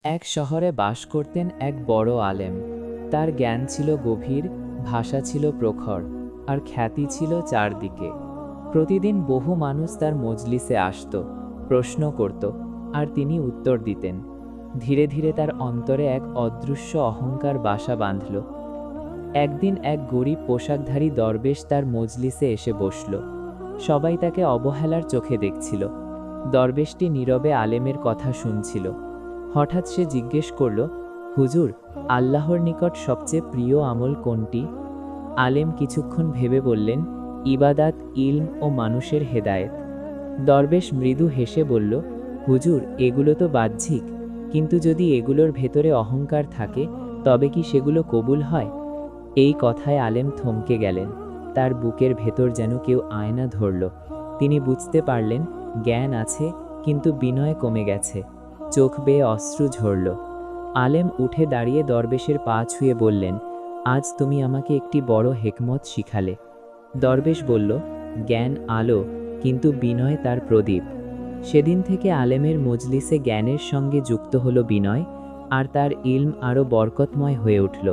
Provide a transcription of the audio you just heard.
এক শহরে বাস করতেন এক বড় আলেম। তার জ্ঞান ছিল গভীর, ভাষা ছিল প্রখর, আর খ্যাতি ছিল চারদিকে। প্রতিদিন বহু মানুষ তার মজলিসে আসত, প্রশ্ন করত, আর তিনি উত্তর দিতেন। ধীরে ধীরে তার অন্তরে এক অদৃশ্য অহংকার বাসা বাঁধল। একদিন এক গরিব পোশাকধারী দরবেশ তার মজলিসে এসে বসল। সবাই তাকে অবহেলার চোখে দেখছিল। দরবেশটি নীরবে আলেমের কথা শুনছিল। হঠাৎ সে জিজ্ঞেস করল, হুজুর, আল্লাহর নিকট সবচেয়ে প্রিয় আমল কোনটি? আলেম কিছুক্ষণ ভেবে বললেন, ইবাদাত, ইলম ও মানুষের হেদায়েত। দরবেশ মৃদু হেসে বলল, হুজুর, এগুলো তো বাহ্যিক, কিন্তু যদি এগুলোর ভেতরে অহংকার থাকে তবে কি সেগুলো কবুল হয়? এই কথায় আলেম থমকে গেলেন। তার বুকের ভেতর যেন কেউ আয়না ধরল। তিনি বুঝতে পারলেন, জ্ঞান আছে, কিন্তু বিনয় কমে গেছে। চোখ বেয়ে অশ্রু ঝরল। আলেম উঠে দাঁড়িয়ে দরবেশের পা ছুঁয়ে বললেন, আজ তুমি আমাকে একটি বড় হেকমত শিখালে। দরবেশ বলল, জ্ঞান আলো, কিন্তু বিনয় তার প্রদীপ। সেদিন থেকে আলেমের মজলিসে জ্ঞানের সঙ্গে যুক্ত হলো বিনয়, আর তার ইলম আরও বরকতময় হয়ে উঠল।